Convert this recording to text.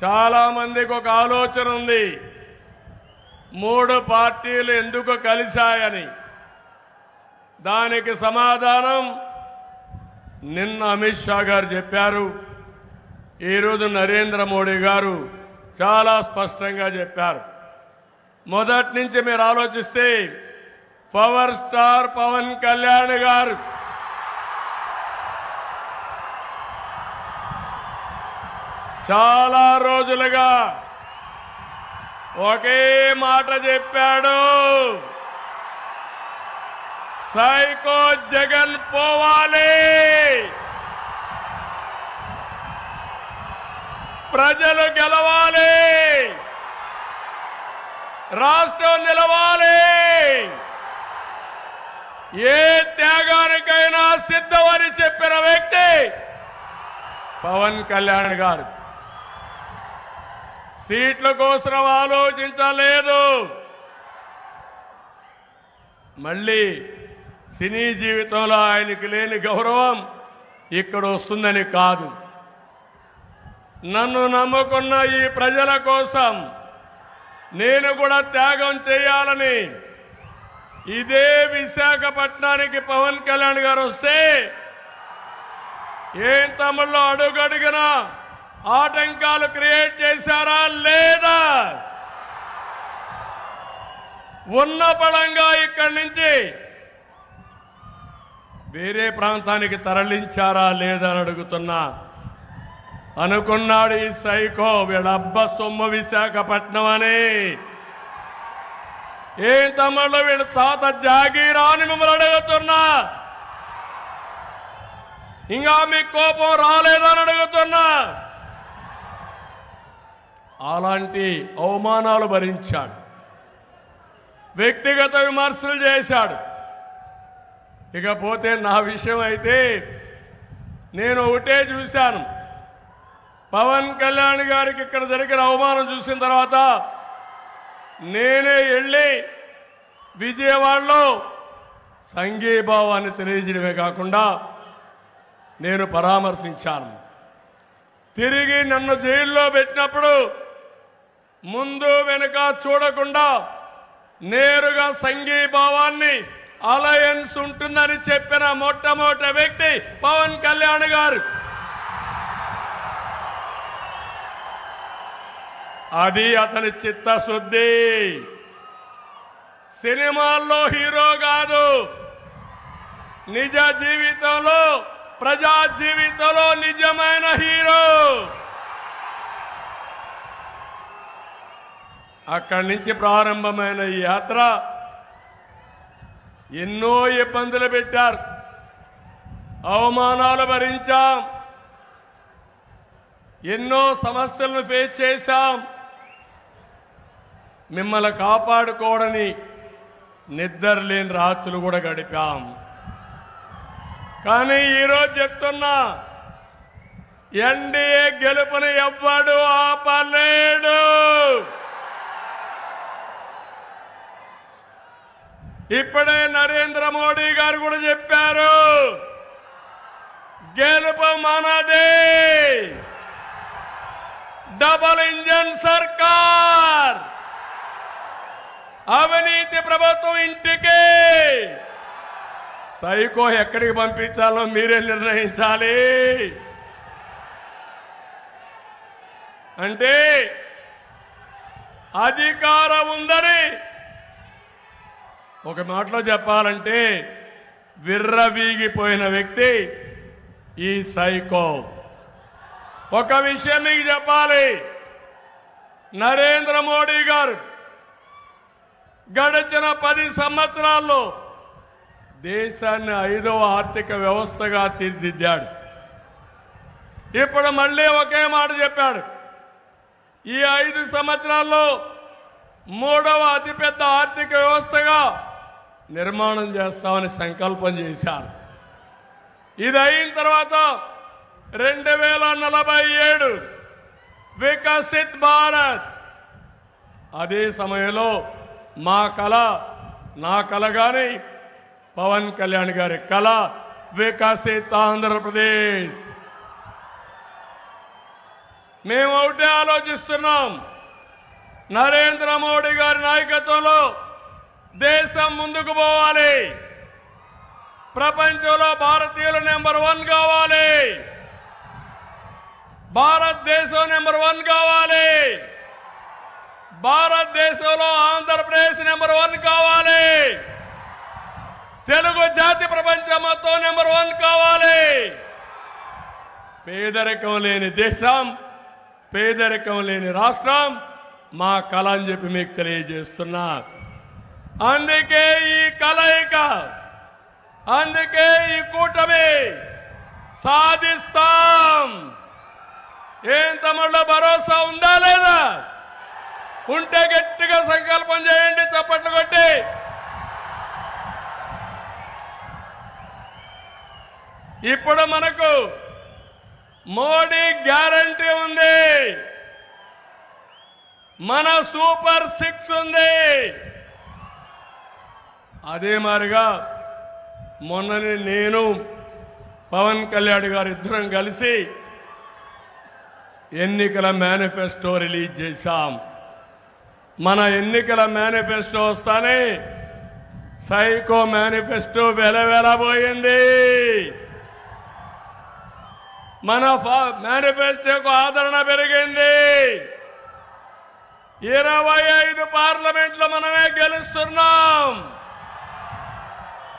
చాలా మందికి ఒక ఆలోచన ఉంది, 3 పార్టీలు ఎందుకు కలిశాయని. దానికి సమాధానం నిన్న అమిత్ షా గారు చెప్పారు, ఈరోజు నరేంద్ర మోడీ గారు చాలా స్పష్టంగా చెప్పారు. మొదటి నుంచి మీరు ఆలోచిస్తే పవర్ స్టార్ పవన్ కళ్యాణ్ గారు చాలా రోజులుగా ఒకే మాట చెప్పాడు, సైకో జగన్ పోవాలి, ప్రజలు గెలవాలి, రాష్ట్రం నిలవాలి, ఏ త్యాగానికైనా సిద్ధమని చెప్పిన వ్యక్తి పవన్ కళ్యాణ్ గారు. సీట్ల కోసం ఆలోచించలేదు, మళ్ళీ సినీ జీవితంలో ఆయనకి లేని గౌరవం ఇక్కడ వస్తుందని కాదు. నన్ను నమ్ముకున్న ఈ ప్రజల కోసం నేను కూడా త్యాగం చేయాలని ఇదే విశాఖపట్నానికి పవన్ కళ్యాణ్ గారు వస్తే ఏం తమిళలో అడుగడుగునా ఆటంకాలు క్రియేట్ చేశారా లేదా? ఉన్న పడంగా ఇక్కడి నుంచి వేరే ప్రాంతానికి తరలించారా లేదా అని అడుగుతున్నా. అనుకున్నాడు ఈ సైకో వీళ్ళబ్బ సొమ్ము విశాఖపట్నం అని. ఏం తమ్ముళ్ళు వీళ్ళ తాత జాగీరా అని మిమ్మల్ని అడుగుతున్నా. ఇంకా మీకు కోపం రాలేదని అడుగుతున్నా. అలాంటి అవమానాలు భరించాడు, వ్యక్తిగత విమర్శలు చేశాడు. ఇకపోతే నా విషయం అయితే నేను ఒకటే చూశాను, పవన్ కళ్యాణ్ గారికి ఇక్కడ జరిగిన అవమానం చూసిన తర్వాత నేనే వెళ్ళి విజయవాడలో సంఘీభావాన్ని తెలియజేయడమే కాకుండా నేను పరామర్శించాను. తిరిగి నన్ను జైల్లో పెట్టినప్పుడు ముందు వెనుక చూడకుండా నేరుగా సంఘీభావాన్ని అలయన్స్ ఉంటుందని చెప్పిన మొట్టమొదటి వ్యక్తి పవన్ కళ్యాణ్ గారు. అది అతని చిత్తశుద్ధి. సినిమాల్లో హీరో కాదు, నిజ జీవితంలో ప్రజా జీవితంలో నిజమైన హీరో. అక్కడి నుంచి ప్రారంభమైన ఈ యాత్ర ఎన్నో ఇబ్బందులు పెట్టారు, అవమానాలు భరించాం, ఎన్నో సమస్యలను ఫేస్ చేశాం. మిమ్మల్ని కాపాడుకోవడని నిద్రలేని రాత్రులు కూడా గడిపాం. కానీ ఈరోజు చెప్తున్నా, ఎన్డీఏ గెలుపుని ఎవ్వడు ఆపలేడు. ఇప్పుడే నరేంద్ర మోడీ గారు కూడా చెప్పారు, గెలుపు మనదే, డబుల్ ఇంజన్ సర్కార్, అవినీతి ప్రభుత్వం ఇంటికి. సైకో ఎక్కడికి పంపించాలో మీరే నిర్ణయించాలి. అంటే అధికారం ఉందని ఒక మాటలో చెప్పాలంటే విర్రవీగిపోయిన వ్యక్తి ఈ సైకో. ఒక విషయం మీకు చెప్పాలి, నరేంద్ర మోడీ గారు గడిచిన 10 సంవత్సరాల్లో దేశాన్ని 5వ ఆర్థిక వ్యవస్థగా తీర్చిదిద్దాడు. ఇప్పుడు మళ్ళీ ఒకే మాట చెప్పాడు, ఈ 5 సంవత్సరాల్లో 3వ అతిపెద్ద ఆర్థిక వ్యవస్థగా నిర్మాణం చేస్తామని సంకల్పం చేశారు. ఇది అయిన తర్వాత 2047 వికసిత్ భారత్. అదే సమయంలో మా కళ, నా కళ గాని పవన్ కళ్యాణ్ గారి కళ వికసిత్ ఆంధ్రప్రదేశ్. మేము ఒకటే ఆలోచిస్తున్నాం. నరేంద్ర మోడీ గారి నాయకత్వంలో దేశం ముందుకు పోవాలి. ప్రపంచంలో భారతీయులు నెంబర్ 1 కావాలి. భారతదేశం నెంబర్ 1 కావాలి. భారతదేశంలో ఆంధ్రప్రదేశ్ నెంబర్ 1 కావాలి. తెలుగు జాతి ప్రపంచం మొత్తం నెంబర్ 1 కావాలి. పేదరికం లేని దేశం, పేదరికం లేని రాష్ట్రం మా కళ అని చెప్పి మీకు తెలియజేస్తున్నా. అందుకే ఈ కలయిక, అందుకే ఈ కూటమి సాధిస్తాం. ఏం తమలో భరోసా ఉందా లేదా? ఉంటే గట్టిగా సంకల్పం చేయండి, చప్పట్లు కొట్టి. ఇప్పుడు మనకు మోడీ గ్యారంటీ ఉంది, మన సూపర్ 6 ఉంది. అదే మాదిరిగా మొన్ననే నేను పవన్ కళ్యాణ్ గారు ఇద్దరం కలిసి ఎన్నికల మేనిఫెస్టో రిలీజ్ చేశాం. మన ఎన్నికల మేనిఫెస్టో వస్తానే సైకో మేనిఫెస్టో వెలవెలబోయింది. మన మేనిఫెస్టోకు ఆదరణ పెరిగింది. 25 పార్లమెంట్లో మనమే గెలుస్తున్నాం.